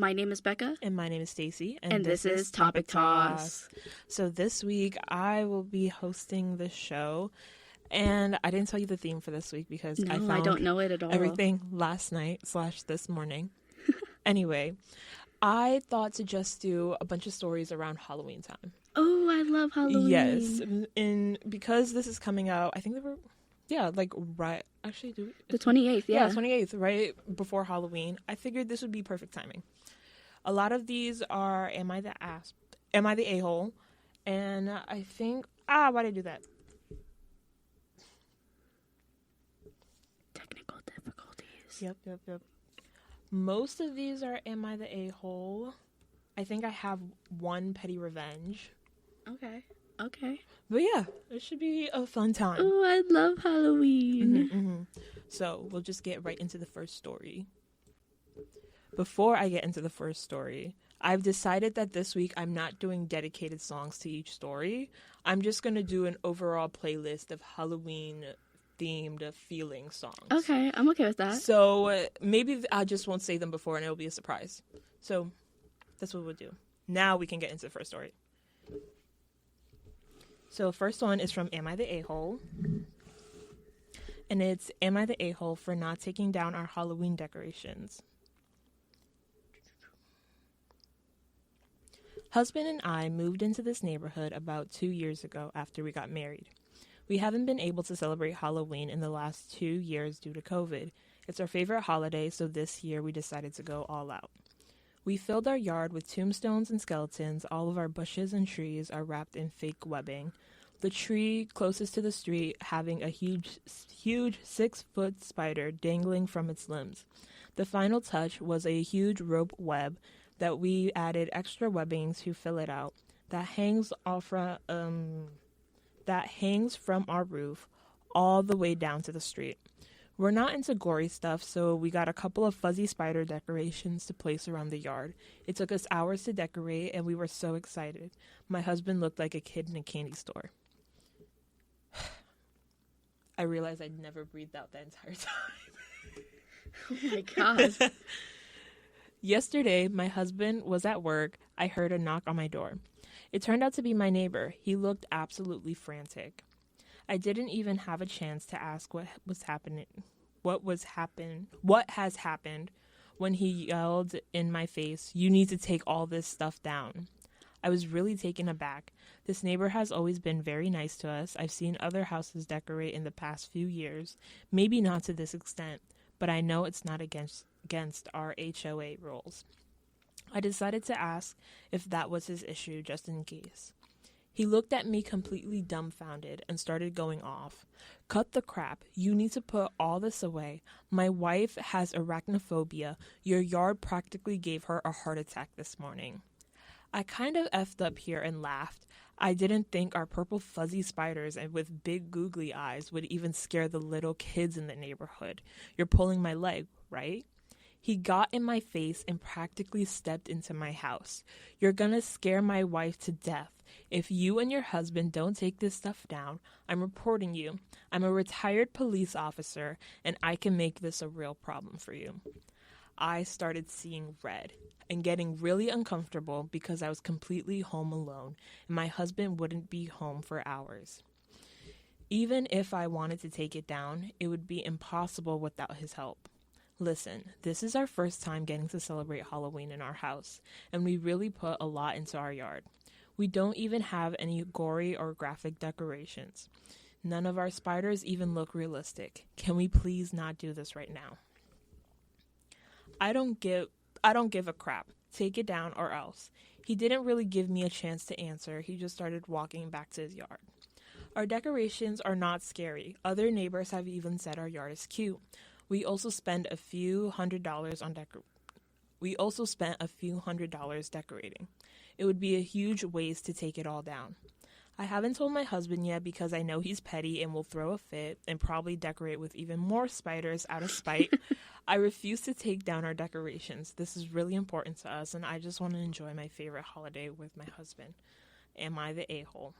My name is Becca. And my name is Stacy. And this is Topic Toss. So this week I will be hosting the show. And I didn't tell you the theme for this week because I found I don't know it at all. everything last night / this morning. Anyway, I thought to just do a bunch of stories around Halloween time. Oh, I love Halloween. Yes. And because this is coming out, I think they were, right. Actually, the 28th, yeah. 28th, right before Halloween. I figured this would be perfect timing. A lot of these are, am I the a-hole? And I think, why did I do that? Technical difficulties. Yep. Most of these are, am I the a-hole? I think I have one petty revenge. Okay. But yeah, it should be a fun time. Oh, I love Halloween. Mm-hmm. So we'll just get right into the first story. Before I get into the first story, I've decided that this week I'm not doing dedicated songs to each story. I'm just going to do an overall playlist of Halloween-themed feeling songs. Okay, I'm okay with that. So maybe I just won't say them before and it'll be a surprise. So that's what we'll do. Now we can get into the first story. So first one is from Am I the A-Hole? And it's, am I the a-hole for not taking down our Halloween decorations? Husband and I moved into this neighborhood about 2 years ago after we got married. We haven't been able to celebrate Halloween in the last 2 years due to COVID. It's our favorite holiday, so this year we decided to go all out. We filled our yard with tombstones and skeletons. All of our bushes and trees are wrapped in fake webbing. The tree closest to the street having a huge 6-foot spider dangling from its limbs. The final touch was a huge rope web that we added extra webbing to fill it out. That hangs from our roof all the way down to the street. We're not into gory stuff, so we got a couple of fuzzy spider decorations to place around the yard. It took us hours to decorate, and we were so excited. My husband looked like a kid in a candy store. I realized I'd never breathed out that entire time. Oh my God. Yesterday, my husband was at work. I heard a knock on my door. It turned out to be my neighbor. He looked absolutely frantic. I didn't even have a chance to ask what has happened when he yelled in my face, "You need to take all this stuff down." I was really taken aback. This neighbor has always been very nice to us. I've seen other houses decorate in the past few years, maybe not to this extent, but I know it's not against our HOA rules. I decided to ask if that was his issue just in case. He looked at me completely dumbfounded and started going off. "Cut the crap. You need to put all this away. My wife has arachnophobia. Your yard practically gave her a heart attack this morning." I kind of effed up here and laughed. I didn't think our purple fuzzy spiders and with big googly eyes would even scare the little kids in the neighborhood. "You're pulling my leg, right?" He got in my face and practically stepped into my house. "You're gonna scare my wife to death. If you and your husband don't take this stuff down, I'm reporting you. I'm a retired police officer, and I can make this a real problem for you." I started seeing red and getting really uncomfortable because I was completely home alone, and my husband wouldn't be home for hours. Even if I wanted to take it down, it would be impossible without his help. Listen, this is our first time getting to celebrate Halloween in our house, and we really put a lot into our yard. We don't even have any gory or graphic decorations. None of our spiders even look realistic. Can we please not do this right now? I don't give a crap. Take it down or else. He didn't really give me a chance to answer. He just started walking back to his yard. Our decorations are not scary. Other neighbors have even said our yard is cute. We also spent a few $100s decorating. It would be a huge waste to take it all down. I haven't told my husband yet because I know he's petty and will throw a fit and probably decorate with even more spiders out of spite. I refuse to take down our decorations. This is really important to us, and I just want to enjoy my favorite holiday with my husband. Am I the a-hole?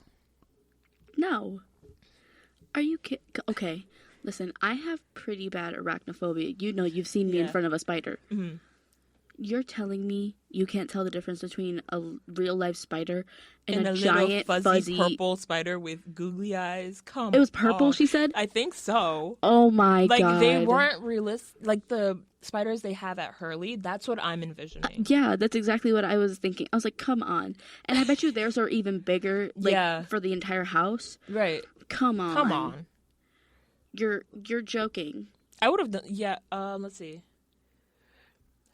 No. Are you kidding? Okay, listen, I have pretty bad arachnophobia. You know, you've seen me in front of a spider. Mm-hmm. You're telling me you can't tell the difference between a real-life spider and a little giant, fuzzy purple spider with googly eyes? Come It was purple, on. she said? I think so. Oh my Like, god. they weren't realistic. Like, the spiders they have at Hurley, that's what I'm envisioning. Yeah, that's exactly what I was thinking. I was like, come on. And I bet you theirs are even bigger, like, for the entire house. Right. Come on. Come on. You're joking. I would have done, let's see.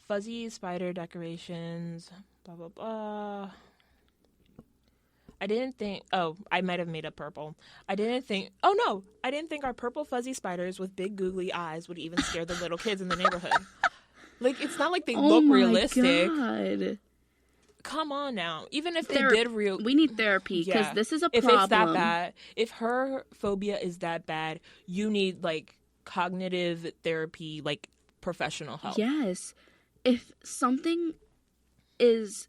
Fuzzy spider decorations, blah, blah, blah. I might have made up purple. I didn't think our purple fuzzy spiders with big googly eyes would even scare the little kids in the neighborhood. Like, it's not like they look realistic. God. Come on now. Even if they did we need therapy, because this is a problem. If it's that bad, if her phobia is that bad, you need, like, cognitive therapy, like, professional help. Yes. If something is,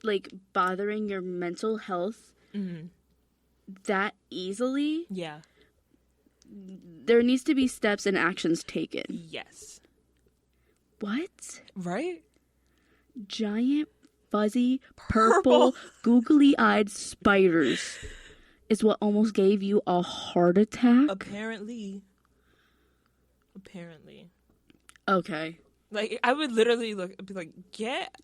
like, bothering your mental health that easily, there needs to be steps and actions taken. Yes. What? Right? Giant, fuzzy, purple, googly-eyed spiders is what almost gave you a heart attack? Apparently. Okay. Like, I would literally be like,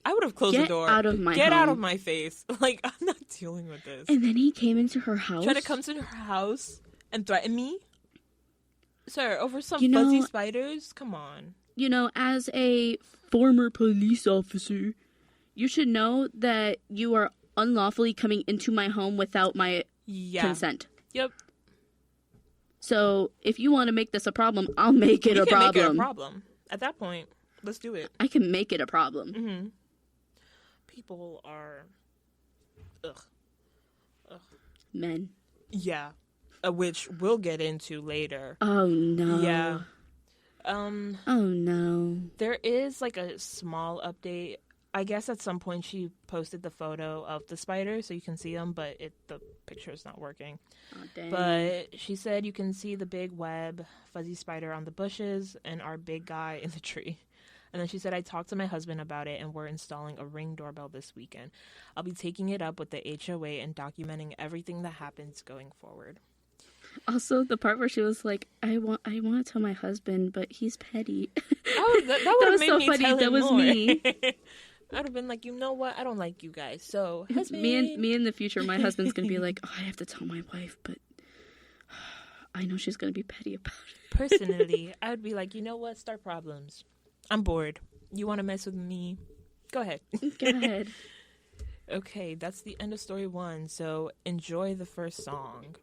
I would have closed the door. Get out of my Get home. out of my face. Like, I'm not dealing with this. And then he came into her house? Trying to come to her house and threaten me? Sir, over some fuzzy spiders? Come on. You know, as a former police officer, you should know that you are unlawfully coming into my home without my consent. Yep. So, if you want to make this a problem, I'll make it a problem. You can make it a problem. At that point, let's do it. I can make it a problem. Mm-hmm. People are... Ugh. Men. Yeah. Which we'll get into later. Oh, no. Yeah. Oh, no. There is, like, a small update. I guess at some point she posted the photo of the spider so you can see them, but the picture is not working. Oh, dang. But she said you can see the big web fuzzy spider on the bushes and our big guy in the tree. And then she said, I talked to my husband about it and we're installing a Ring doorbell this weekend. I'll be taking it up with the HOA and documenting everything that happens going forward. Also, the part where she was like, I want to tell my husband, but he's petty. Oh, that would have made so me funny. tell That him was more. me. I'd have been like, you know what? I don't like you guys. So, husband. Me in the future, my husband's going to be like, oh, I have to tell my wife, but I know she's going to be petty about it. Personally, I would be like, you know what? Start problems. I'm bored. You want to mess with me? Go ahead. Go ahead. Okay, that's the end of story 1. So, enjoy the first song.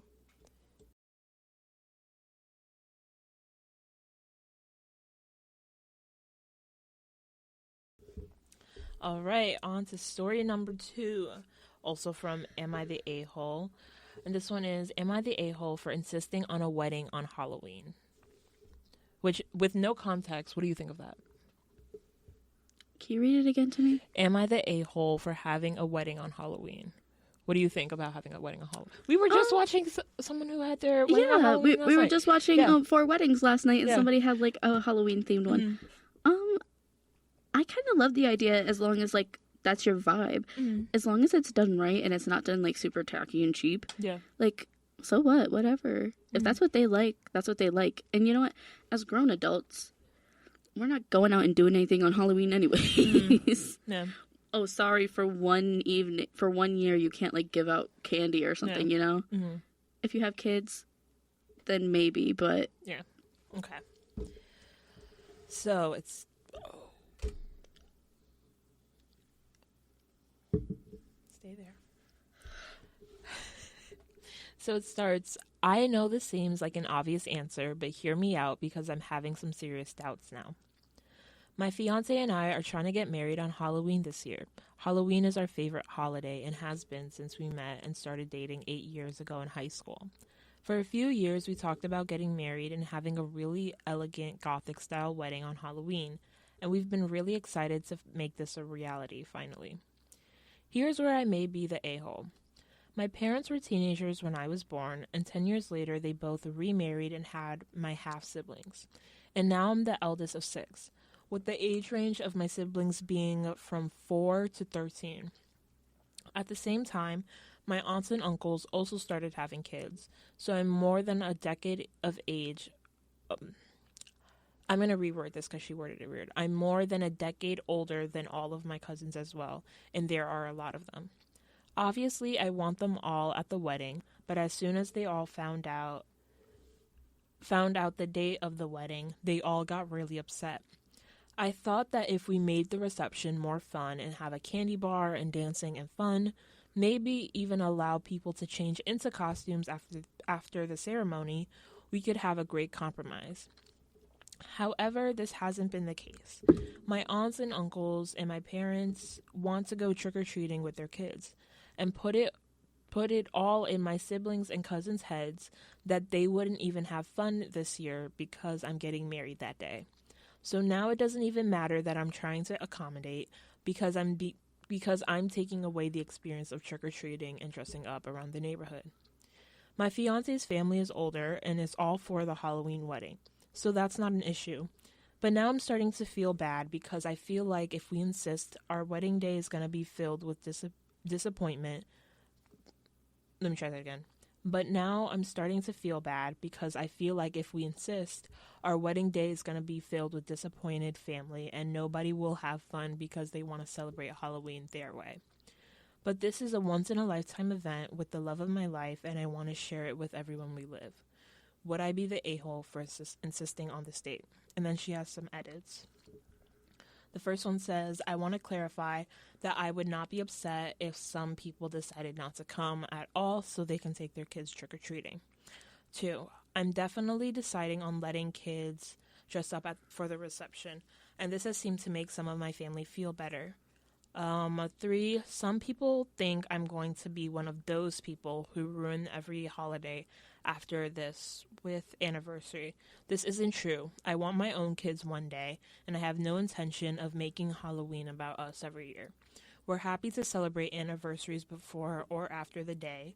All right, on to story number 2, also from Am I the A-Hole? And this one is, am I the a-hole for insisting on a wedding on Halloween? Which, with no context, what do you think of that? Can you read it again to me? Am I the a-hole for having a wedding on Halloween? What do you think about having a wedding on Halloween? We were just watching someone who had their wedding on Halloween. We were just watching 4 weddings last night, and somebody had, like, a Halloween-themed one. I kind of love the idea as long as, like, that's your vibe. As long as it's done right and it's not done, like, super tacky and cheap. Yeah. Like, so what? Whatever. If that's what they like, that's what they like. And you know what? As grown adults, we're not going out and doing anything on Halloween anyways. Yeah. Oh, sorry, for one year you can't, like, give out candy or something, you know? If you have kids, then maybe, but... Yeah. Okay. So, it's... Stay there. So it starts, I know this seems like an obvious answer, but hear me out because I'm having some serious doubts now. My fiance and I are trying to get married on Halloween this year. Halloween is our favorite holiday and has been since we met and started dating 8 years ago in high school. For a few years, we talked about getting married and having a really elegant Gothic-style wedding on Halloween, and we've been really excited to make this a reality, finally. Here's where I may be the a-hole. My parents were teenagers when I was born, and 10 years later, they both remarried and had my half-siblings. And now I'm the eldest of 6. with the age range of my siblings being from 4 to 13. At the same time, my aunts and uncles also started having kids, so I'm more than a decade of age. I'm going to reword this because she worded it weird. I'm more than a decade older than all of my cousins as well, and there are a lot of them. Obviously, I want them all at the wedding, but as soon as they all found out the date of the wedding, they all got really upset. I thought that if we made the reception more fun and have a candy bar and dancing and fun, maybe even allow people to change into costumes after the ceremony, we could have a great compromise. However, this hasn't been the case. My aunts and uncles and my parents want to go trick-or-treating with their kids and put it all in my siblings and cousins' heads that they wouldn't even have fun this year because I'm getting married that day. So now it doesn't even matter that I'm trying to accommodate because I'm taking away the experience of trick-or-treating and dressing up around the neighborhood. My fiance's family is older and is all for the Halloween wedding, so that's not an issue. But now I'm starting to feel bad because I feel like if we insist, our wedding day is going to be filled with disappointment. Let me try that again. But now I'm starting to feel bad because I feel like if we insist, our wedding day is going to be filled with disappointed family and nobody will have fun because they want to celebrate Halloween their way. But this is a once-in-a-lifetime event with the love of my life, and I want to share it with everyone we live. Would I be the a-hole for insisting on this date? And then she has some edits. The first one says, I want to clarify that I would not be upset if some people decided not to come at all so they can take their kids trick-or-treating. 2, I'm definitely deciding on letting kids dress up for the reception, and this has seemed to make some of my family feel better. 3, some people think I'm going to be one of those people who ruin every holiday after this with anniversary. This isn't true. I want my own kids one day, and I have no intention of making Halloween about us every year. We're happy to celebrate anniversaries before or after the day,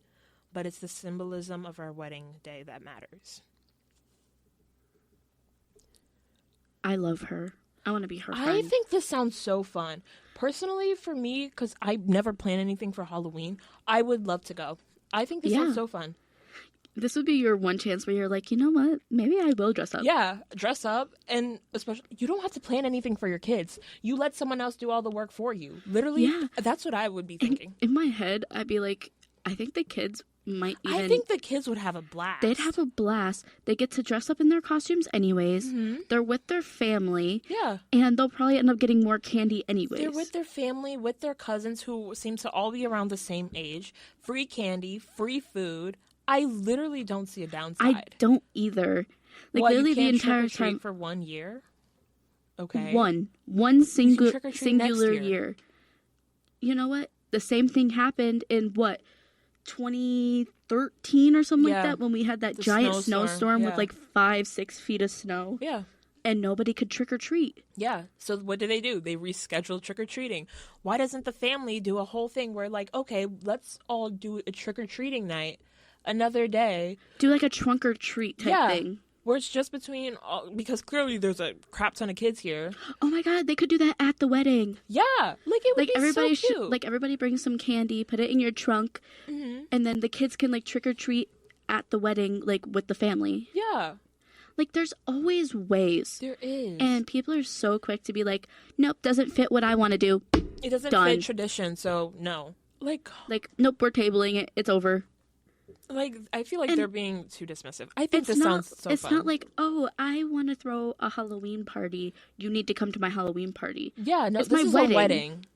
but it's the symbolism of our wedding day that matters. I love her. I want to be her friend. I think this sounds so fun. Personally, for me, because I never plan anything for Halloween, I would love to go. I think this sounds so fun. This would be your one chance where you're like, you know what? Maybe I will dress up. Yeah, dress up. And especially, you don't have to plan anything for your kids. You let someone else do all the work for you. Literally, that's what I would be thinking. In my head, I'd be like, I think the kids might even... I think the kids would have a blast. They'd have a blast. They get to dress up in their costumes anyways. Mm-hmm. They're with their family. Yeah. And they'll probably end up getting more candy anyways. They're with their family, with their cousins who seem to all be around the same age. Free candy, free food. I literally don't see a downside. I don't either. Like, literally you can't the entire trick or treat time for 1 year? Okay. One singular year. You know what? The same thing happened in 2013 or something like that, when we had that giant snowstorm with like 5-6 feet of snow. Yeah. And nobody could trick or treat. Yeah. So what do? They rescheduled trick or treating. Why doesn't the family do a whole thing where, like, okay, let's all do a trick or treating night another day? Do like a trunk or treat type thing. Where it's just between, because clearly there's a crap ton of kids here. Oh my God, they could do that at the wedding. Yeah, like it would be everybody so cute. Like everybody brings some candy, put it in your trunk, and then the kids can like trick or treat at the wedding, like with the family. Yeah. Like there's always ways. There is. And people are so quick to be like, nope, doesn't fit what I want to do. It doesn't fit tradition, so no. Like, nope, we're tabling it. It's over. Like, I feel like they're being too dismissive. I think this sounds so fun. It's not like, oh, I want to throw a Halloween party. You need to come to my Halloween party. Yeah, no, it's this my is wedding. a wedding.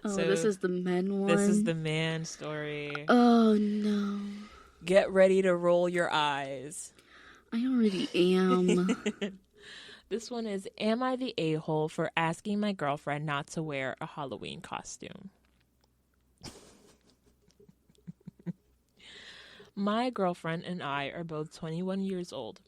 Oh, So this is the men one. This is the man story. Oh, no. Get ready to roll your eyes. I already am. This one is, am I the a-hole for asking my girlfriend not to wear a Halloween costume? My girlfriend and I are both 21 years old.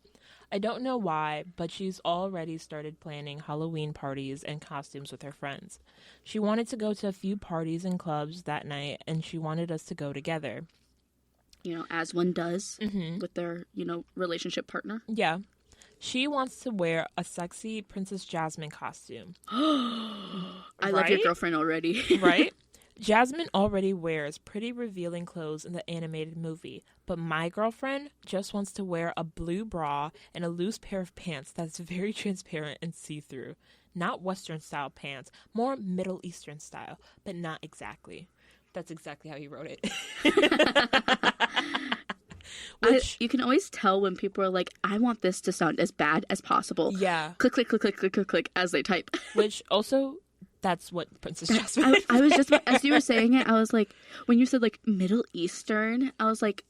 I don't know why, but she's already started planning Halloween parties and costumes with her friends. She wanted to go to a few parties and clubs that night, and she wanted us to go together. You know, as one does with their, relationship partner. Yeah. She wants to wear a sexy Princess Jasmine costume. I love your girlfriend already. Right? Jasmine already wears pretty revealing clothes in the animated movie, but my girlfriend just wants to wear a blue bra and a loose pair of pants that's very transparent and see-through. Not Western-style pants, more Middle Eastern style, but not exactly. That's exactly how he wrote it. You can always tell when people are like, I want this to sound as bad as possible. Yeah. Click, click, click, click, click, click, click, as they type. Which also... That's what Princess Jasmine is. I was just, as you were saying it, I was like, when you said like Middle Eastern, I was like,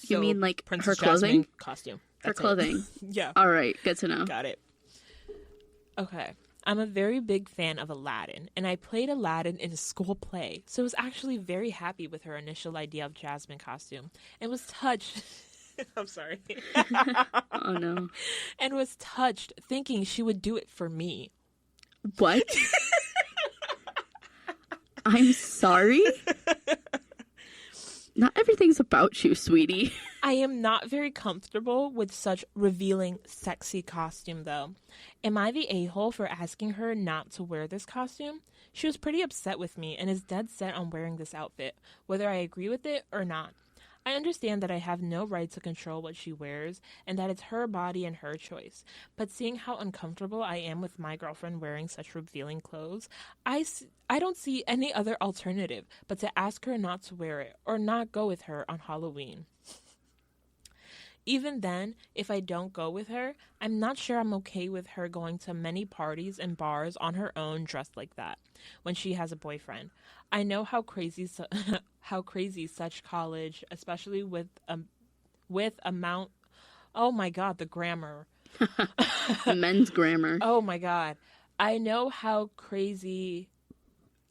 you mean like Princess her clothing? Jasmine costume. Her clothing. Yeah. All right. Good to know. Got it. Okay. I'm a very big fan of Aladdin, and I played Aladdin in a school play, so I was actually very happy with her initial idea of Jasmine costume and was touched. I'm sorry. Oh, no. And was touched thinking she would do it for me. What? I'm sorry? Not everything's about you, sweetie. I am not very comfortable with such revealing, sexy costume, though. Am I the a-hole for asking her not to wear this costume? She was pretty upset with me and is dead set on wearing this outfit, whether I agree with it or not. I understand that I have no right to control what she wears and that it's her body and her choice. But seeing how uncomfortable I am with my girlfriend wearing such revealing clothes, I don't see any other alternative but to ask her not to wear it or not go with her on Halloween. Even then, if I don't go with her, I'm not sure I'm okay with her going to many parties and bars on her own dressed like that when she has a boyfriend. I know how crazy such college, especially with amount. Oh my God, the grammar. Men's grammar. Oh my God. I know how crazy.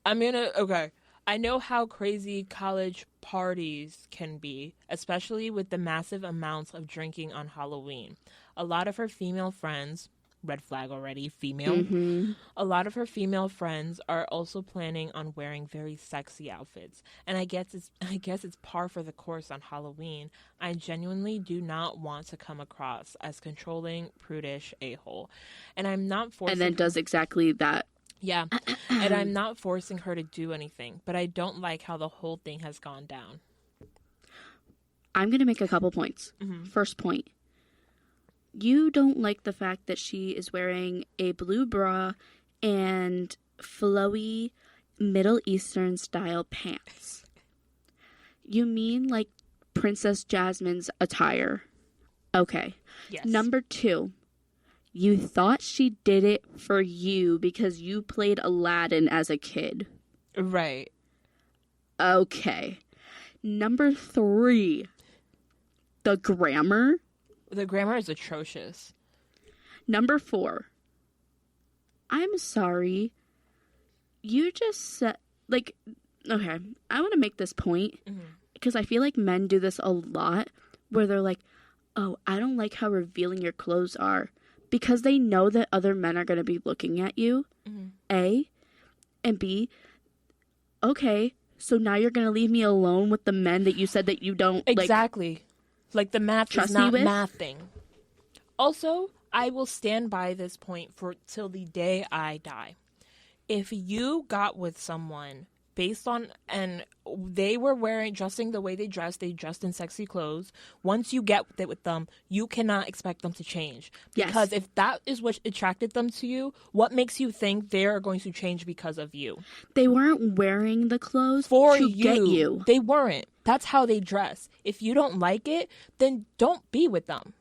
I know how crazy college parties can be, especially with the massive amounts of drinking on Halloween. A lot of her female friends, red flag already, female. A lot of her female friends are also planning on wearing very sexy outfits. And I guess it's par for the course on Halloween. I genuinely do not want to come across as controlling, prudish a-hole. And I'm not forcing And then does exactly that. Yeah, and I'm not forcing her to do anything, but I don't like how the whole thing has gone down. I'm going to make a couple points. First point. You don't like the fact that she is wearing a blue bra and flowy Middle Eastern style pants. You mean like Princess Jasmine's attire. Okay. Yes. Number 2. You thought she did it for you because you played Aladdin as a kid. Right. Okay. Number 3. The grammar. The grammar is atrocious. Number 4. I'm sorry. You just said, like, okay, I want to make this point because I feel like men do this a lot where they're like, oh, I don't like how revealing your clothes are. Because they know that other men are going to be looking at you, A, and B, okay, so now you're going to leave me alone with the men that you said that you don't, exactly. Like the math trust is not me with? mathing. Also, I will stand by this point for till the day I die. If you got with someone based on, and they were dressing the way they dressed in sexy clothes, once you get with them, you cannot expect them to change. Because if that is what attracted them to you, what makes you think they're going to change because of you? They weren't wearing the clothes for to get you. They weren't. That's how they dress. If you don't like it, then don't be with them.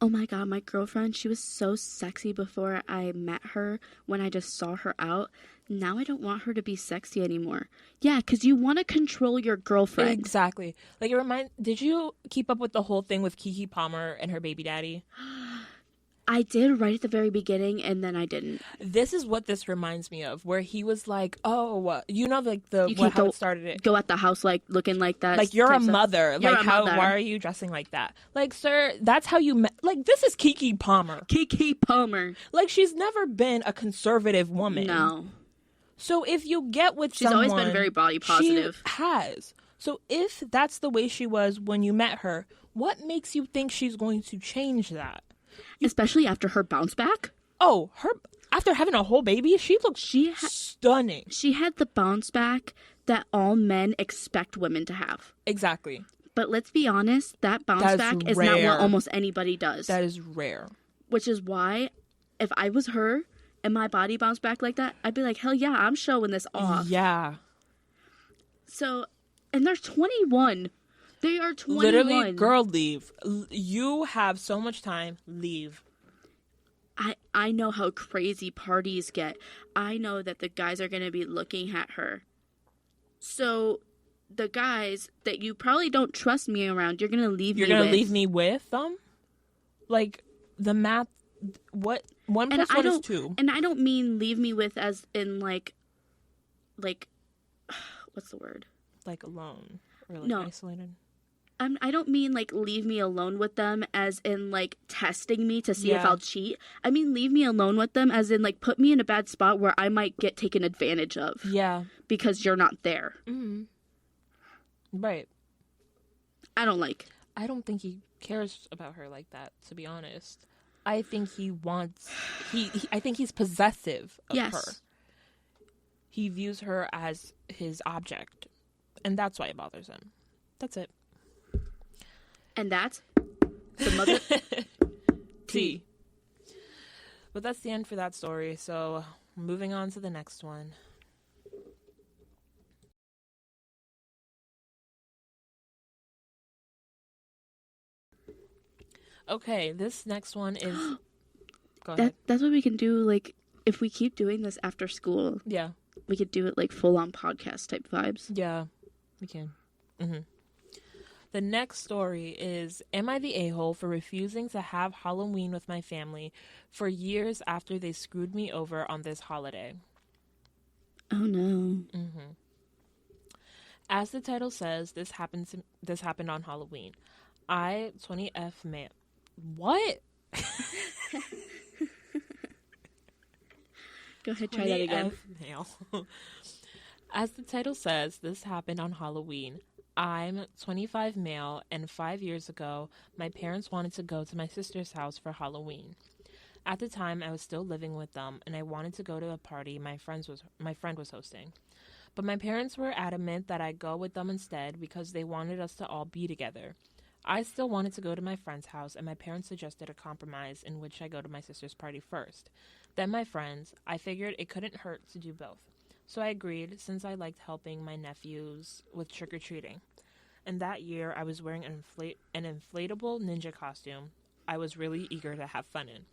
Oh my God, my girlfriend, she was so sexy before I met her when I just saw her out. Now I don't want her to be sexy anymore. Yeah, because you want to control your girlfriend. Exactly. Like, did you keep up with the whole thing with Keke Palmer and her baby daddy? I did right at the very beginning, and then I didn't. This is what this reminds me of, where he was like, "Oh, you know, like how it started it. Go at the house like looking like that. Like you're a mother. You're like a mother. Why are you dressing like that? Like, sir, that's how you met. Like, this is Keke Palmer. Keke Palmer. Like, she's never been a conservative woman. No. So if you get with she's always been very body positive. She has. So if that's the way she was when you met her, what makes you think she's going to change that? Especially after her bounce back. Oh, after having a whole baby, she looks stunning. She had the bounce back that all men expect women to have. Exactly. But let's be honest, that bounce back is not what almost anybody does. That is rare. Which is why, if I was her and my body bounced back like that, I'd be like, hell yeah, I'm showing this off. Yeah. So, and they're 21. They are 21. Literally, girl, leave. You have so much time. Leave. I know how crazy parties get. I know that the guys are going to be looking at her. So, the guys that you probably don't trust me around, you're going to leave me with. You're going to leave me with them? Like, the math, what? 1 plus 1 is 2. And I don't mean leave me with as in, like, what's the word? Like, alone. Or, like, isolated. I don't mean, like, leave me alone with them as in, like, testing me to see if I'll cheat. I mean, leave me alone with them as in, like, put me in a bad spot where I might get taken advantage of. Yeah. Because you're not there. Mm-hmm. Right. I don't think he cares about her like that, to be honest. I think he wants... I think he's possessive of her. He views her as his object. And that's why it bothers him. That's it. And that's the mother T. But that's the end for that story. So moving on to the next one. Okay, this next one is... Go ahead. That's what we can do, like, if we keep doing this after school. Yeah. We could do it, like, full-on podcast type vibes. Yeah, we can. Mm-hmm. The next story is, am I the a-hole for refusing to have Halloween with my family for years after they screwed me over on this holiday? Oh, no. Mm-hmm. As the title says, this happened on Halloween. 20F male. What? Go ahead, try that again. Male. As the title says, this happened on Halloween. I'm 25 male, and 5 years ago, my parents wanted to go to my sister's house for Halloween. At the time, I was still living with them, and I wanted to go to a party my friend was hosting. But my parents were adamant that I go with them instead because they wanted us to all be together. I still wanted to go to my friend's house, and my parents suggested a compromise in which I go to my sister's party first. Then my friends. I figured it couldn't hurt to do both. So I agreed, since I liked helping my nephews with trick-or-treating. And that year, I was wearing an inflatable ninja costume I was really eager to have fun in.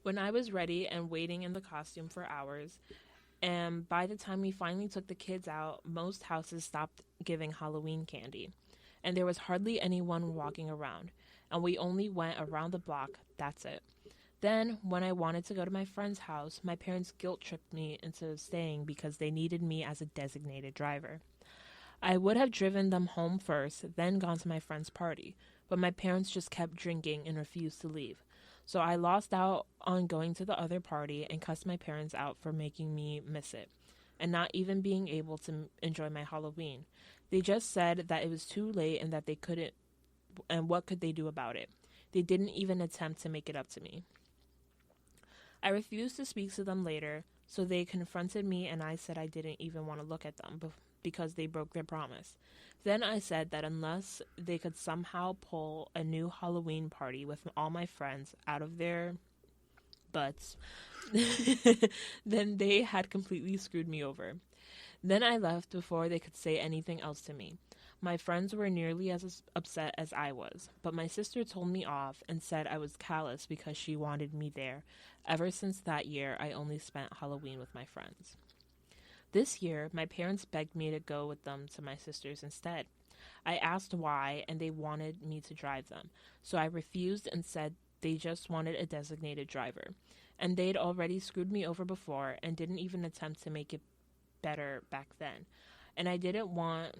When I was ready and waiting in the costume for hours, and by the time we finally took the kids out, most houses stopped giving Halloween candy. And there was hardly anyone walking around. And we only went around the block, that's it. Then, when I wanted to go to my friend's house, my parents guilt-tripped me into staying because they needed me as a designated driver. I would have driven them home first, then gone to my friend's party, but my parents just kept drinking and refused to leave. So I lost out on going to the other party and cussed my parents out for making me miss it, and not even being able to enjoy my Halloween. They just said that it was too late and that they couldn't, and what could they do about it? They didn't even attempt to make it up to me. I refused to speak to them later, so they confronted me and I said I didn't even want to look at them because they broke their promise. Then I said that unless they could somehow pull a new Halloween party with all my friends out of their butts, then they had completely screwed me over. Then I left before they could say anything else to me. My friends were nearly as upset as I was, but my sister told me off and said I was callous because she wanted me there. Ever since that year, I only spent Halloween with my friends. This year, my parents begged me to go with them to my sister's instead. I asked why, and they wanted me to drive them, so I refused and said they just wanted a designated driver. And they'd already screwed me over before and didn't even attempt to make it better back then. And I didn't want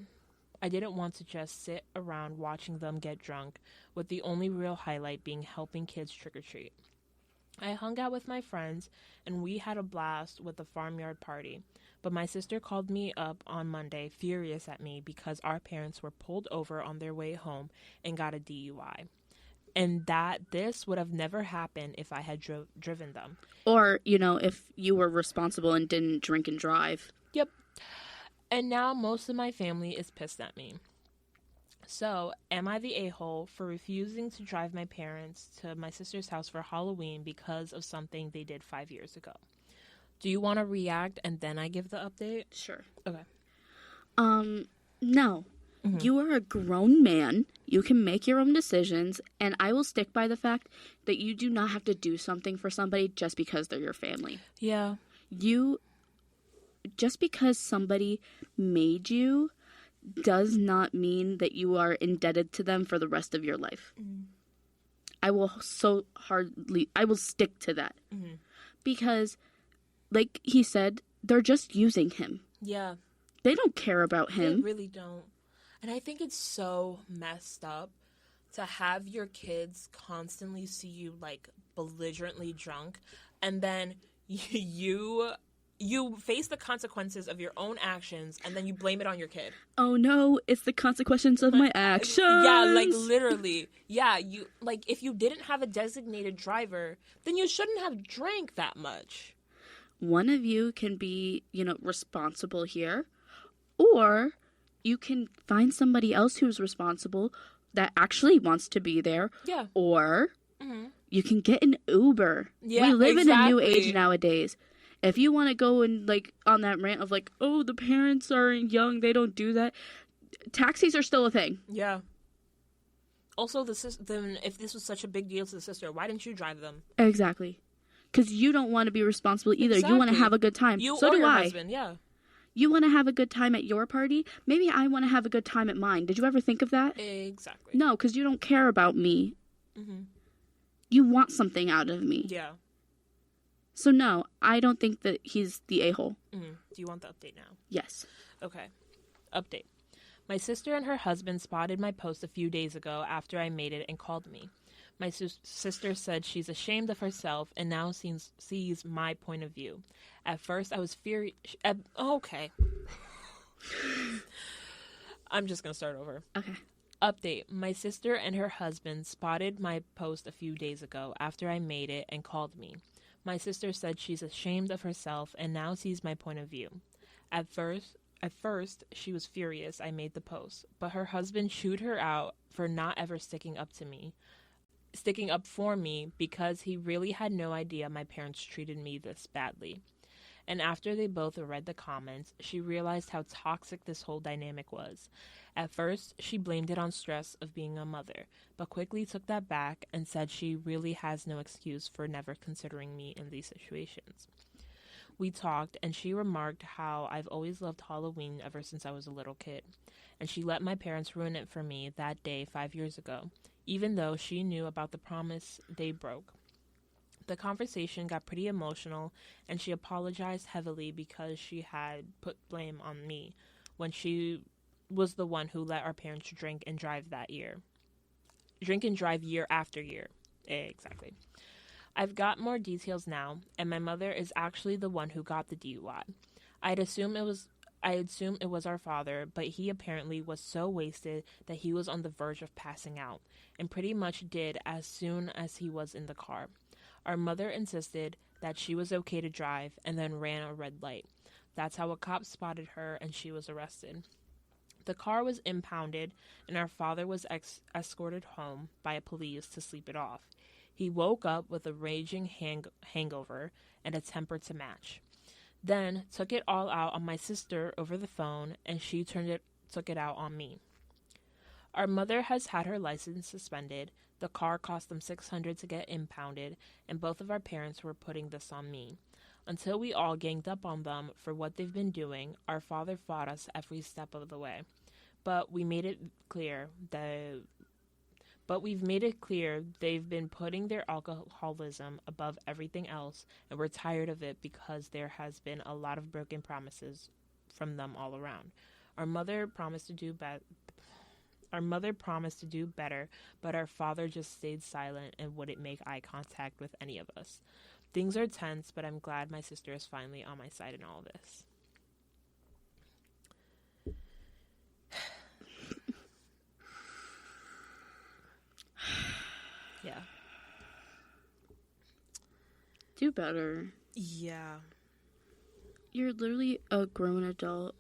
to just sit around watching them get drunk, with the only real highlight being helping kids trick or treat. I hung out with my friends, and we had a blast with the farmyard party. But my sister called me up on Monday, furious at me because our parents were pulled over on their way home and got a DUI. And that this would have never happened if I had driven them. Or, if you were responsible and didn't drink and drive. Yep. And now most of my family is pissed at me. So, am I the a-hole for refusing to drive my parents to my sister's house for Halloween because of something they did 5 years ago? Do you want to react and then I give the update? Sure. Okay. No. Mm-hmm. You are a grown man. You can make your own decisions, and I will stick by the fact that you do not have to do something for somebody just because they're your family. Yeah. Just because somebody made you does not mean that you are indebted to them for the rest of your life. Mm-hmm. I will stick to that. Mm-hmm. Because, like he said, they're just using him. Yeah. They don't care about him. They really don't. And I think it's so messed up to have your kids constantly see you, like, belligerently drunk, and then you face the consequences of your own actions, and then you blame it on your kid. Oh, no, it's the consequences of my actions. Yeah, like, literally. Yeah, if you didn't have a designated driver, then you shouldn't have drank that much. One of you can be, responsible here, or you can find somebody else who's responsible that actually wants to be there. Yeah. Or you can get an Uber. Yeah, we live in a new age nowadays. If you want to go and, on that rant of, oh, the parents are young, they don't do that, taxis are still a thing. Yeah. Also, then if this was such a big deal to the sister, why didn't you drive them? Exactly. Because you don't want to be responsible either. Exactly. You want to have a good time. So do I. Husband, yeah. You want to have a good time at your party? Maybe I want to have a good time at mine. Did you ever think of that? Exactly. No, because you don't care about me. Mm-hmm. You want something out of me. Yeah. So no, I don't think that he's the a-hole. Mm-hmm. Do you want the update now? Yes. Okay. Update. My sister and her husband spotted my post a few days ago after I made it and called me. My sister said she's ashamed of herself and now sees my point of view. At first, I was furious. Okay. I'm just going to start over. Okay. Update. My sister and her husband spotted my post a few days ago after I made it and called me. My sister said she's ashamed of herself and now sees my point of view. At first, she was furious I made the post, but her husband chewed her out for not ever sticking up for me because he really had no idea my parents treated me this badly. And after they both read the comments, she realized how toxic this whole dynamic was. At first, she blamed it on stress of being a mother, but quickly took that back and said she really has no excuse for never considering me in these situations. We talked, and she remarked how I've always loved Halloween ever since I was a little kid, and she let my parents ruin it for me that day 5 years ago, even though she knew about the promise they broke. The conversation got pretty emotional, and she apologized heavily because she had put blame on me when she was the one who let our parents drink and drive that year. Drink and drive year after year. Exactly. I've got more details now, and my mother is actually the one who got the DUI. I assume it was our father, but he apparently was so wasted that he was on the verge of passing out, and pretty much did as soon as he was in the car. Our mother insisted that she was okay to drive and then ran a red light. That's how a cop spotted her and she was arrested. The car was impounded and our father was escorted home by a police to sleep it off. He woke up with a raging hangover and a temper to match. Then took it all out on my sister over the phone and she took it out on me. Our mother has had her license suspended. The car cost them $600 to get impounded, and both of our parents were putting this on me. Until we all ganged up on them for what they've been doing, our father fought us every step of the way. But we've made it clear they've been putting their alcoholism above everything else, and we're tired of it because there has been a lot of broken promises from them all around. Our mother promised to do better, but our father just stayed silent and wouldn't make eye contact with any of us. Things are tense, but I'm glad my sister is finally on my side in all this. Yeah. Do better. Yeah. You're literally a grown adult.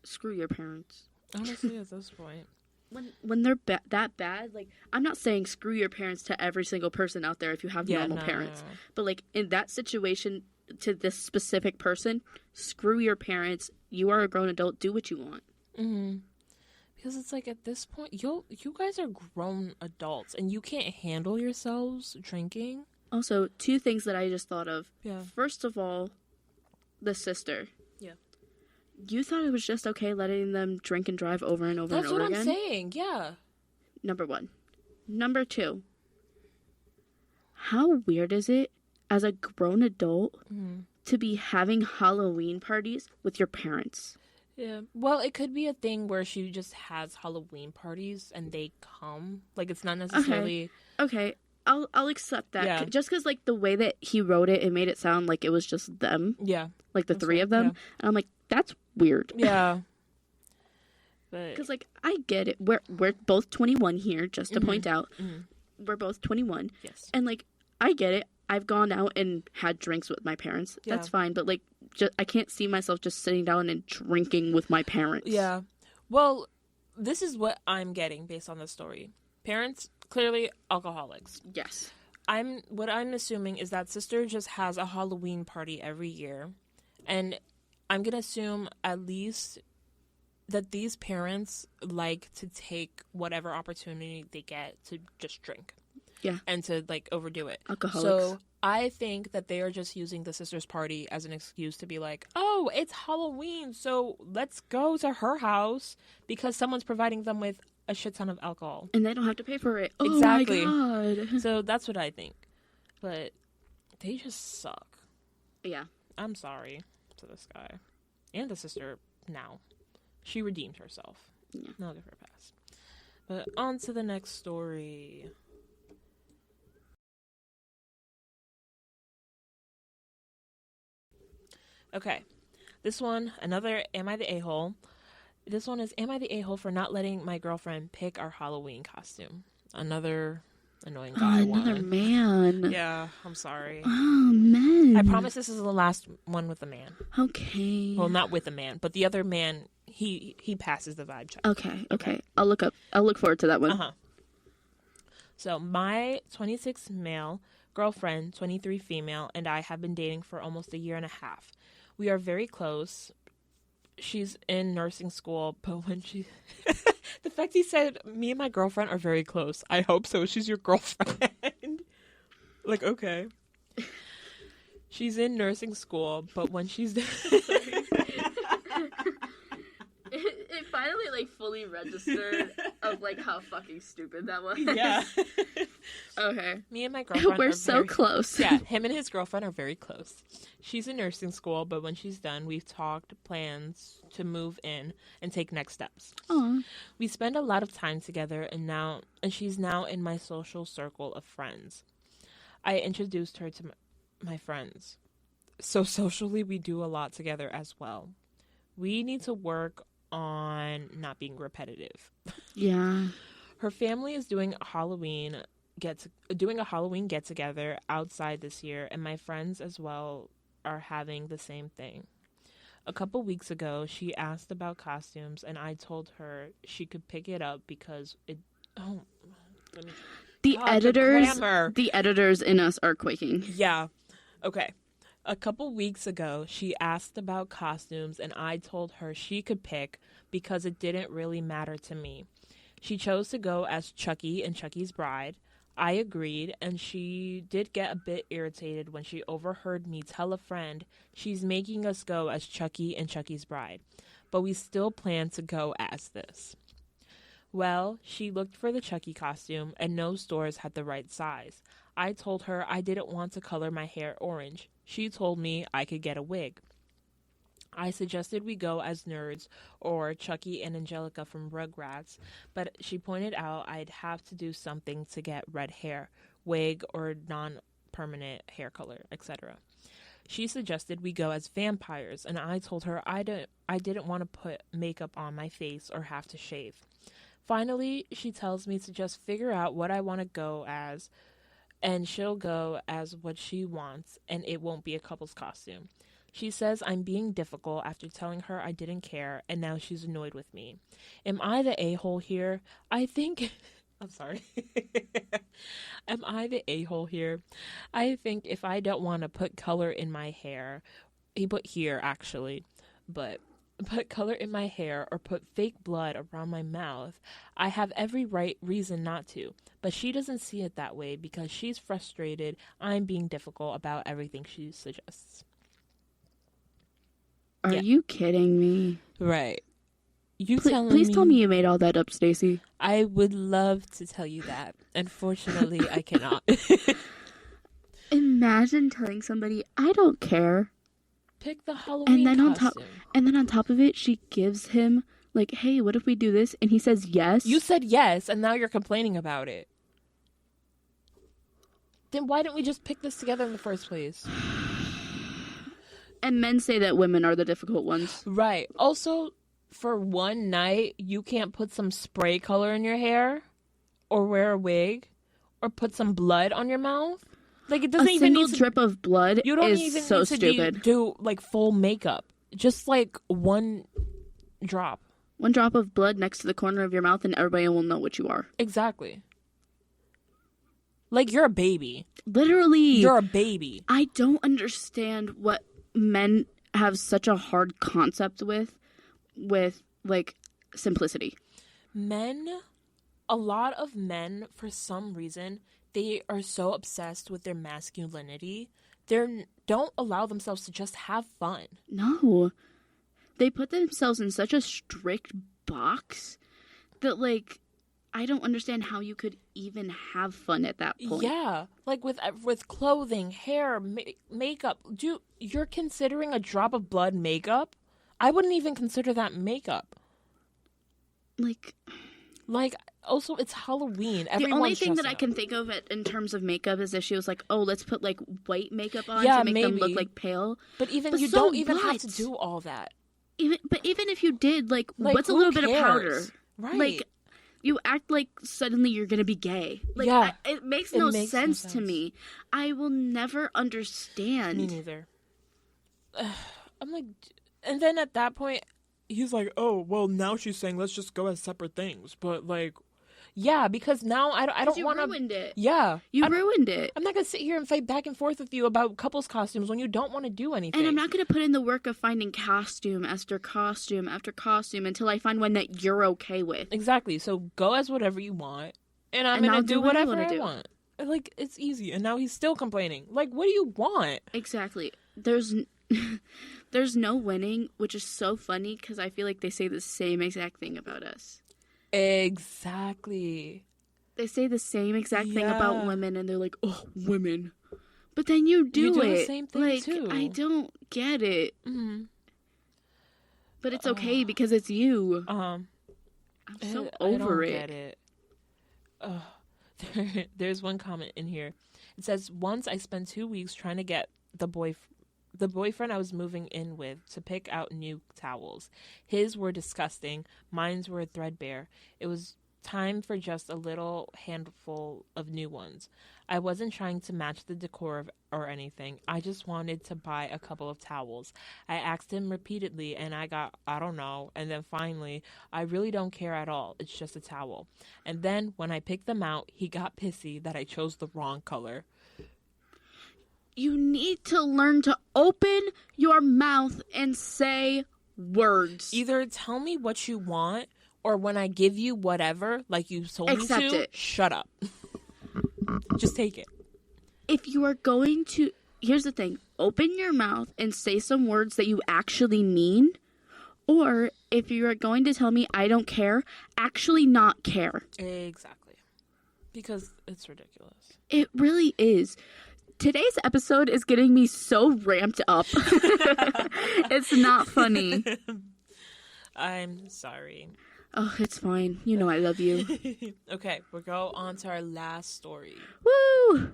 Screw your parents. Honestly, at this point. When they're that bad, like, I'm not saying screw your parents to every single person out there if you have normal parents. No. But, like, in that situation, to this specific person, screw your parents. You are a grown adult. Do what you want. Mm-hmm. Because it's like, at this point, you guys are grown adults, and you can't handle yourselves drinking. Also, 2 things that I just thought of. Yeah. First of all, the sister. Yeah. You thought it was just okay letting them drink and drive over and over and over again? That's what I'm saying, yeah. Number 1. Number 2. How weird is it, as a grown adult, to be having Halloween parties with your parents? Yeah. Well, it could be a thing where she just has Halloween parties and they come. Like, it's not necessarily... Okay. I'll accept that. Yeah. Just because, like, the way that he wrote it, it made it sound like it was just them. Yeah. Like, the 3 of them. Yeah. And I'm like, that's weird. Yeah. Because, like, I get it. We're both 21 here, just to point out. Mm-hmm. We're both 21. Yes. And, like, I get it. I've gone out and had drinks with my parents. Yeah. That's fine. But, like, I can't see myself just sitting down and drinking with my parents. Yeah. Well, this is what I'm getting based on the story. Parents, clearly alcoholics. Yes. What I'm assuming is that sister just has a Halloween party every year. And I'm going to assume at least that these parents like to take whatever opportunity they get to just drink. Yeah. And to, like, overdo it. Alcoholics. So I think that they are just using the sister's party as an excuse to be like, oh, it's Halloween, so let's go to her house because someone's providing them with a shit ton of alcohol. And they don't have to pay for it. Oh, exactly. My God. So that's what I think. But they just suck. Yeah. I'm sorry to this guy. And the sister now. She redeemed herself. Yeah. I'll give her a pass. But on to the next story. Okay. This one, another Am I the A-hole? This one is, am I the a-hole for not letting my girlfriend pick our Halloween costume? Another annoying guy another one. Man. Yeah, I'm sorry. Oh, man. I promise this is the last one with a man. Okay. Well, not with a man, but the other man, he passes the vibe check. Okay. I'll look forward to that one. Uh-huh. So, my 26 male girlfriend, 23 female, and I have been dating for almost a year and a half. We are very close. She's in nursing school, but when she... the fact he said, me and my girlfriend are very close. I hope so. She's your girlfriend. Like, okay. She's in nursing school, but when she's... It finally, like, fully registered of, like, how fucking stupid that was. Yeah. Okay. Me and my girlfriend We're so close. Yeah, him and his girlfriend are very close. She's in nursing school, but when she's done, we've talked plans to move in and take next steps. Aww. We spend a lot of time together, and she's now in my social circle of friends. I introduced her to my friends. So socially, we do a lot together as well. We need to work on not being repetitive. Yeah. Her family is doing a Halloween get together outside this year, and my friends as well are having the same thing. A couple weeks ago, she asked about costumes, and I told her she could pick it up because the editors in us are quaking. Yeah. Okay. A couple weeks ago, she asked about costumes, and I told her she could pick because it didn't really matter to me. She chose to go as Chucky in Chucky's Bride. I agreed, and she did get a bit irritated when she overheard me tell a friend she's making us go as Chucky in Chucky's Bride, but we still plan to go as this. Well, she looked for the Chucky costume, and no stores had the right size. I told her I didn't want to color my hair orange. She told me I could get a wig. I suggested we go as nerds or Chucky and Angelica from Rugrats, but she pointed out I'd have to do something to get red hair, wig, or non-permanent hair color, etc. She suggested we go as vampires, and I told her I didn't want to put makeup on my face or have to shave. Finally, she tells me to just figure out what I want to go as, and she'll go as what she wants, and it won't be a couple's costume. She says I'm being difficult after telling her I didn't care, and now she's annoyed with me. Am I the a-hole here? I think... I'm sorry. Am I the a-hole here? I think if I don't want to put color in my hair... He put here, actually. But put color in my hair or put fake blood around my mouth, I have every reason not to. But she doesn't see it that way because she's frustrated I'm being difficult about everything she suggests. Are you kidding me? Right. Please tell me you made all that up, Stacey. I would love to tell you that. Unfortunately, I cannot. Imagine telling somebody, I don't care. Pick the Halloween costume. And then on top of it, she gives him, like, hey, what if we do this? And he says yes. You said yes, and now you're complaining about it. Then why didn't we just pick this together in the first place? And men say that women are the difficult ones. Right. Also, for one night, you can't put some spray color in your hair or wear a wig or put some blood on your mouth. Like, it doesn't even need to... A single drip of blood you don't is even so need to stupid. Do, like, full makeup. Just, like, one drop. One drop of blood next to the corner of your mouth and everybody will know what you are. Exactly. Like, you're a baby. Literally. You're a baby. I don't understand what men have such a hard concept with like simplicity. A lot of men, for some reason, they are so obsessed with their masculinity. They don't allow themselves to just have fun. No. They put themselves in such a strict box that, like, I don't understand how you could even have fun at that point. Yeah, like with clothing, hair, makeup. You're considering a drop of blood makeup? I wouldn't even consider that makeup. Like also it's Halloween. The only thing that I can think of it in terms of makeup is if she was like, "Oh, let's put like white makeup on to make them look like pale." But you don't even have to do all that. Even if you did, like what's a little bit of powder? Right. Like, you act like suddenly you're gonna be gay. Like, yeah. It makes no sense to me. I will never understand. Me neither. I'm like, and then at that point, he's like, "Oh, well, now she's saying let's just go as separate things." But like, yeah, because now I don't want to. You ruined it. Yeah, you ruined it. I'm not gonna sit here and fight back and forth with you about couples costumes when you don't want to do anything. And I'm not gonna put in the work of finding costume after costume after costume until I find one that you're okay with. Exactly. So go as whatever you want, and I'm gonna do whatever I want. Like, it's easy. And now he's still complaining. Like, what do you want? Exactly. There's no winning, which is so funny because I feel like they say the same exact thing about us. Exactly. They say the same exact thing about women, and they're like, "Oh, women," but then you do the same thing like, too. I don't get it. Mm-hmm. But it's okay because it's you. I'm so over it. I don't get it. There's one comment in here. It says, "Once I spent 2 weeks trying to get the boyfriend I was moving in with to pick out new towels. His were disgusting. Mine were threadbare. It was time for just a little handful of new ones. I wasn't trying to match the decor or anything. I just wanted to buy a couple of towels. I asked him repeatedly and I got, I don't know. And then finally, I really don't care at all. It's just a towel. And then when I picked them out, he got pissy that I chose the wrong color." You need to learn to open your mouth and say words. Either tell me what you want or when I give you whatever, like you told Accept me to, it. shut up. Just take it. If you are going to, here's the thing, open your mouth and say some words that you actually mean, or if you are going to tell me I don't care, actually not care. Exactly. Because it's ridiculous. It really is. Today's episode is getting me so ramped up. It's not funny. I'm sorry. Oh, it's fine. You know I love you. Okay, we'll go on to our last story. Woo!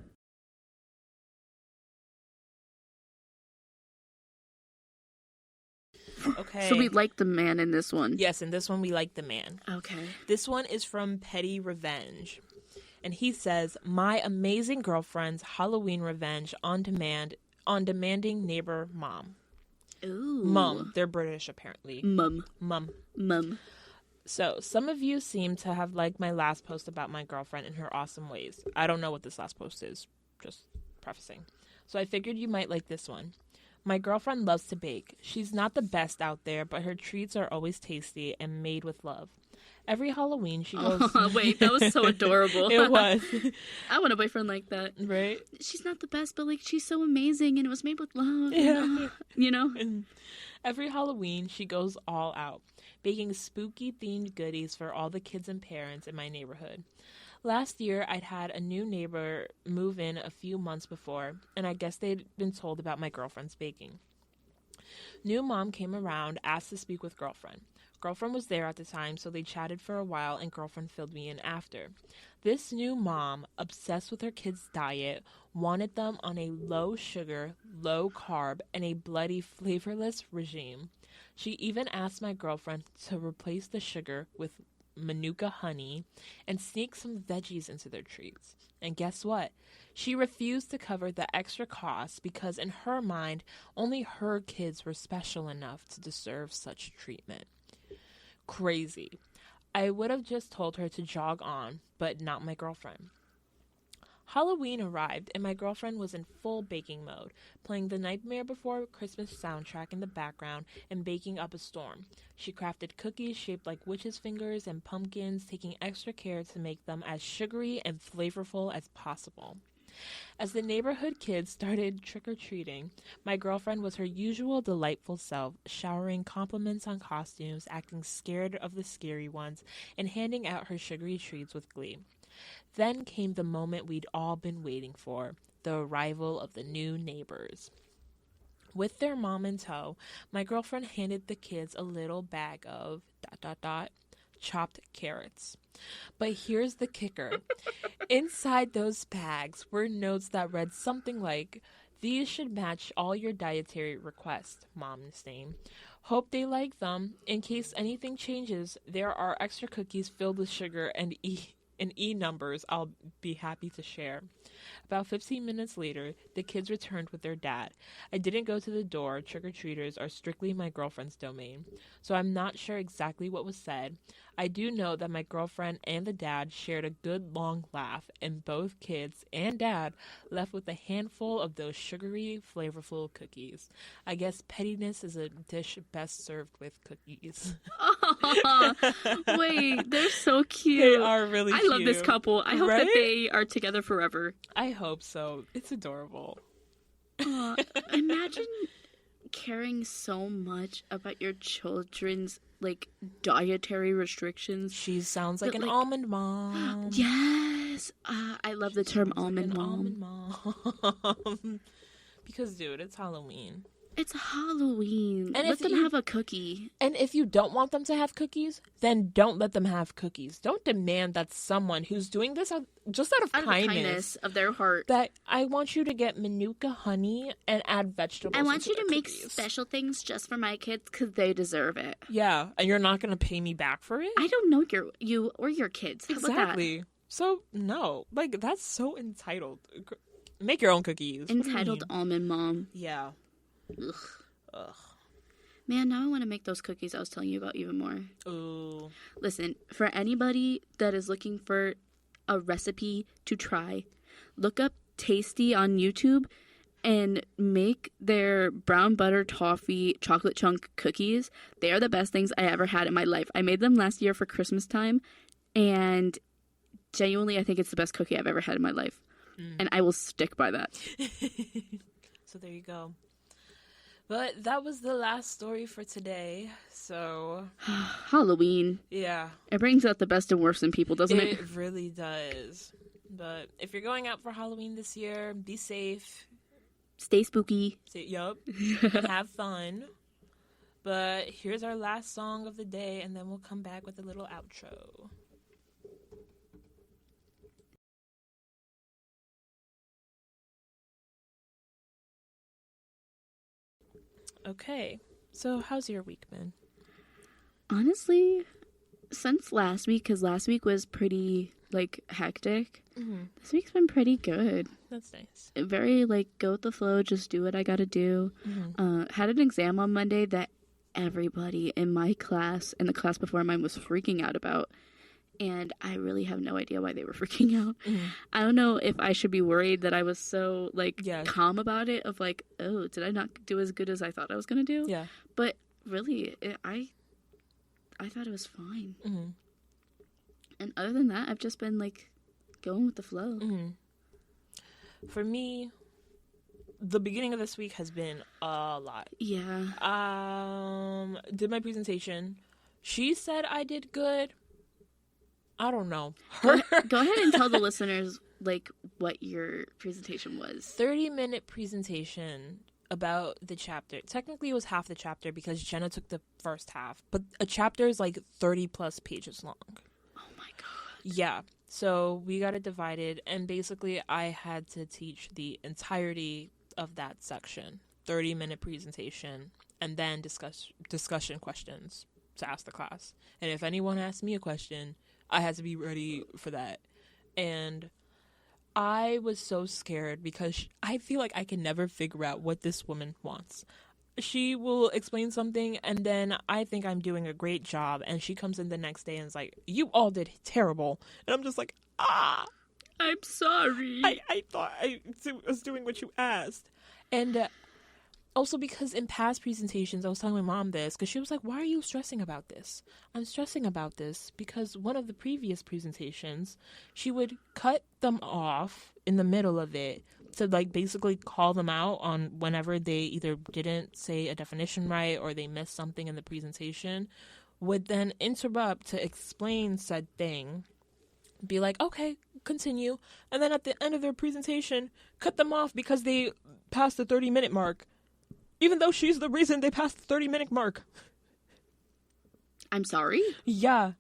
Okay. So we like the man in this one. Yes, in this one we like the man. Okay. This one is from Petty Revenge. And he says, my amazing girlfriend's Halloween revenge on demanding neighbor mom. Ooh. Mum. They're British, apparently. Mum. Mum. So, some of you seem to have liked my last post about my girlfriend and her awesome ways. I don't know what this last post is. Just prefacing. So I figured you might like this one. My girlfriend loves to bake. She's not the best out there, but her treats are always tasty and made with love. Every Halloween, she goes... Oh, wait, that was so adorable. It was. I want a boyfriend like that. Right? She's not the best, but, like, she's so amazing, and it was made with love. Yeah. And, you know? And every Halloween, she goes all out, baking spooky-themed goodies for all the kids and parents in my neighborhood. Last year, I'd had a new neighbor move in a few months before, and I guess they'd been told about my girlfriend's baking. New mom came around, asked to speak with girlfriend. Girlfriend was there at the time, so they chatted for a while, and girlfriend filled me in after. This new mom, obsessed with her kids' diet, wanted them on a low-sugar, low-carb, and a bloody flavorless regime. She even asked my girlfriend to replace the sugar with Manuka honey and sneak some veggies into their treats. And guess what? She refused to cover the extra costs because in her mind, only her kids were special enough to deserve such treatment. Crazy. I would have just told her to jog on, but not my girlfriend. Halloween arrived, and my girlfriend was in full baking mode, playing the Nightmare Before Christmas soundtrack in the background and baking up a storm. She crafted cookies shaped like witches' fingers and pumpkins, taking extra care to make them as sugary and flavorful as possible. As the neighborhood kids started trick-or-treating, my girlfriend was her usual delightful self, showering compliments on costumes, acting scared of the scary ones, and handing out her sugary treats with glee. Then came the moment we'd all been waiting for, the arrival of the new neighbors. With their mom in tow, my girlfriend handed the kids a little bag of ... chopped carrots. But here's the kicker. Inside those bags were notes that read something like, "These should match all your dietary requests, Mom's name. Hope they like them. In case anything changes, there are extra cookies filled with sugar and E numbers I'll be happy to share." About 15 minutes later, the kids returned with their dad. I didn't go to the door. Trick-or-treaters are strictly my girlfriend's domain, so I'm not sure exactly what was said. I do know that my girlfriend and the dad shared a good long laugh, and both kids and dad left with a handful of those sugary, flavorful cookies. I guess pettiness is a dish best served with cookies. Wait, they're so cute. They are really cute. I love this couple. I hope that they are together forever. I hope so. It's adorable. Imagine caring so much about your children's like dietary restrictions. She sounds like an almond mom. Yes, I love the term almond mom. Almond mom. Because, dude, it's Halloween. It's Halloween. And let them have a cookie. And if you don't want them to have cookies, then don't let them have cookies. Don't demand that someone who's doing this just out of kindness of their heart, that I want you to get Manuka honey and add vegetables. I want you to make cookies. Special things just for my kids because they deserve it. Yeah, and you're not going to pay me back for it? I don't know you or your kids. How exactly. About that? So, no. Like, that's so entitled. Make your own cookies. Entitled almond mom. Yeah. Ugh. Man, now I want to make those cookies I was telling you about even more. Ooh. Listen, for anybody that is looking for a recipe to try, look up Tasty on YouTube and make their brown butter toffee chocolate chunk cookies. They are the best things I ever had in my life. I made them last year for Christmas time, and genuinely, I think it's the best cookie I've ever had in my life. And I will stick by that. So there you go. But that was the last story for today. So Halloween. Yeah. It brings out the best and worst in people, doesn't it? It really does. But if you're going out for Halloween this year, be safe. Stay spooky. Yup. Have fun. But here's our last song of the day, and then we'll come back with a little outro. Okay. So how's your week been? Honestly, since last week, because last week was pretty, hectic, this week's been pretty good. That's nice. Very, go with the flow, just do what I gotta do. Had an exam on Monday that everybody in my class and the class before mine was freaking out about. And I really have no idea why they were freaking out. I don't know if I should be worried that I was so, calm about it, of, oh, did I not do as good as I thought I was gonna do? Yeah. But really, I thought it was fine. And other than that, I've just been, going with the flow. For me, the beginning of this week has been a lot. Yeah. Did my presentation. She said I did good. I don't know. Go ahead and tell the listeners, what your presentation was. 30-minute presentation about the chapter. Technically, it was half the chapter because Jenna took the first half. But a chapter is, 30-plus pages long. Oh, my God. Yeah. So we got it divided, and basically I had to teach the entirety of that section. 30-minute presentation, and then discussion questions to ask the class. And if anyone asked me a question, I had to be ready for that. And I was so scared because I feel like I can never figure out what this woman wants. She will explain something, and then I think I'm doing a great job, and she comes in the next day and is like, you all did terrible. And I'm just like, I'm sorry. I thought I was doing what you asked. And also because in past presentations, I was telling my mom this, because she was like, why are you stressing about this? I'm stressing about this because one of the previous presentations, she would cut them off in the middle of it to basically call them out on whenever they either didn't say a definition right or they missed something in the presentation, would then interrupt to explain said thing, be like, okay, continue, and then at the end of their presentation, cut them off because they passed the 30-minute mark. Even though she's the reason they passed the 30-minute mark. I'm sorry? Yeah.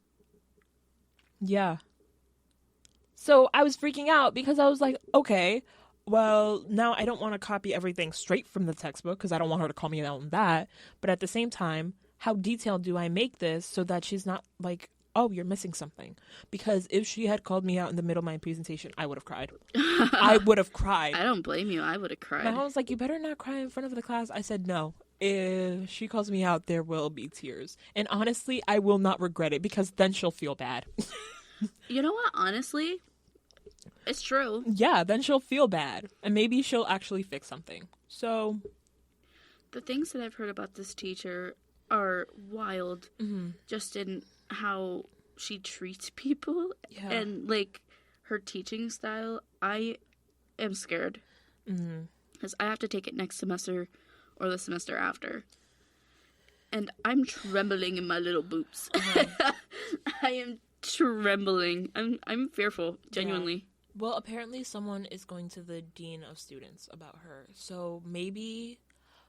So I was freaking out because I was like, okay, well, now I don't want to copy everything straight from the textbook because I don't want her to call me out on that. But at the same time, how detailed do I make this so that she's not like, oh, you're missing something? Because if she had called me out in the middle of my presentation, I would have cried. I would have cried. I don't blame you. I would have cried. My mom was like, you better not cry in front of the class. I said, no. If she calls me out, there will be tears. And honestly, I will not regret it because then she'll feel bad. You know what? Honestly, it's true. Yeah, then she'll feel bad. And maybe she'll actually fix something. So the things that I've heard about this teacher are wild. Just in how she treats people and her teaching style. I am scared because I have to take it next semester or the semester after, and I'm trembling in my little boots. I am trembling. I'm fearful, genuinely. Yeah. Well, apparently someone is going to the dean of students about her, so maybe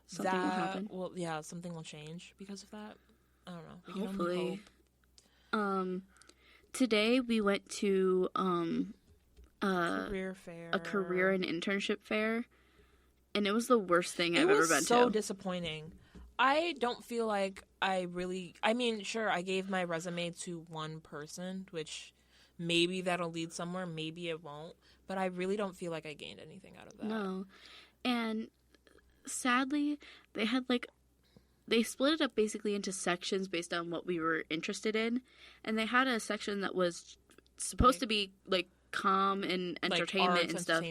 something will happen. Well, yeah, something will change because of that. I don't know. We Hopefully. can only hope. Today we went to career fair. A career and internship fair, and it was the worst thing I've ever been to. It was so disappointing. I don't feel like I mean, sure, I gave my resume to one person, which maybe that'll lead somewhere, maybe it won't, but I really don't feel like I gained anything out of that. No. And sadly, they split it up basically into sections based on what we were interested in. And they had a section that was supposed to be calm and entertainment and stuff.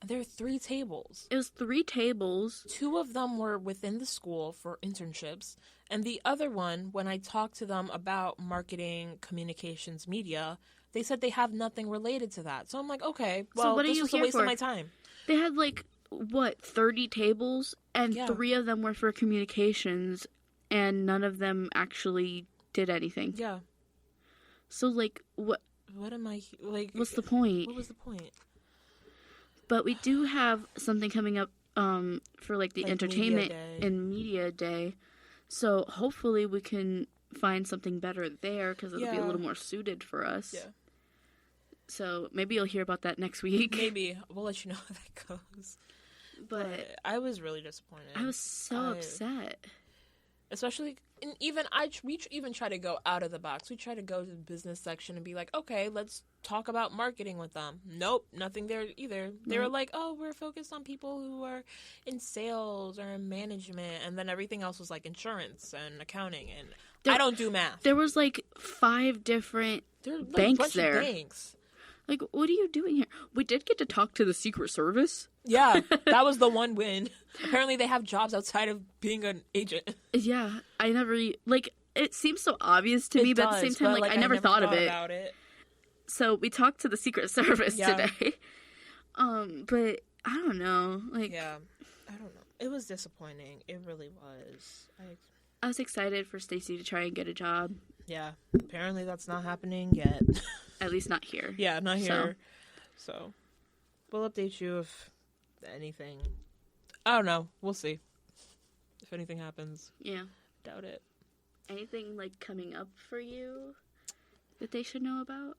There were 3 tables. It was 3 tables. 2 of them were within the school for internships. And the other one, when I talked to them about marketing, communications, media, they said they have nothing related to that. So I'm like, okay, well, so this was a waste of my time. They had, 30 tables? And 3 of them were for communications, and none of them actually did anything. Yeah. So, what... What am I... What's the point? What was the point? But we do have something coming up for the entertainment and media day. So hopefully we can find something better there because it'll be a little more suited for us. Yeah. So maybe you'll hear about that next week. Maybe. We'll let you know how that goes. But I was really disappointed. I was so upset. Especially... And we even try to go out of the box. We try to go to the business section and be like, okay, let's talk about marketing with them. Nope, nothing there either. They were like, oh, we're focused on people who are in sales or in management. And then everything else was insurance and accounting. And I don't do math. There was 5 different banks there. Banks. What are you doing here? We did get to talk to the Secret Service. Yeah, that was the one win. Apparently they have jobs outside of being an agent. Yeah, I never... it seems so obvious to me, but at the same time, I never thought of it. About it. So we talked to the Secret Service today. But I don't know. Yeah, I don't know. It was disappointing. It really was. I was excited for Stacy to try and get a job. Yeah, apparently that's not happening yet. At least not here. Yeah, not here. So we'll update you if anything. I don't know. We'll see if anything happens. Yeah. Doubt it. Anything coming up for you that they should know about?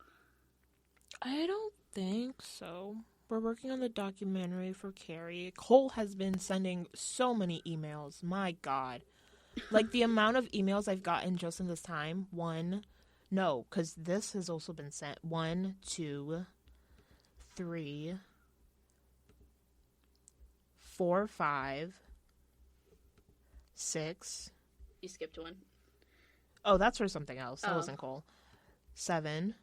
I don't think so. We're working on the documentary for Carrie. Cole has been sending so many emails. My God. The amount of emails I've gotten just in this time. Because this has also been sent. 1, 2, 3, 4, 5, 6. You skipped one. Oh, that's for something else. That wasn't Cole. 7.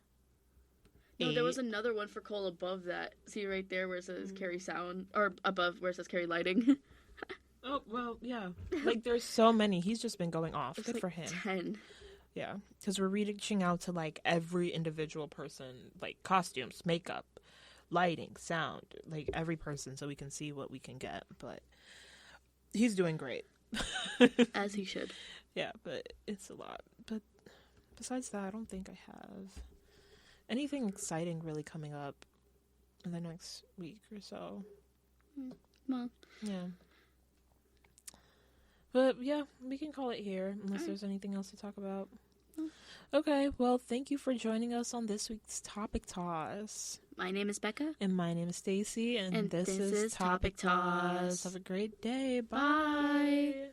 No, there was another one for Cole above that. See right there where it says Carrie Sound, or above where it says Carrie Lighting. Oh, well, yeah. There's so many. He's just been going off. Good for him. 10. Yeah, because we're reaching out to, every individual person, costumes, makeup, lighting, sound, every person so we can see what we can get. But he's doing great. As he should. Yeah, but it's a lot. But besides that, I don't think I have anything exciting really coming up in the next week or so. Well. Yeah. But, yeah, we can call it here, unless there's anything else to talk about. Okay, well, thank you for joining us on this week's Topic Toss. My name is Becca. And my name is Stacy, and this is Topic Toss. Have a great day. Bye.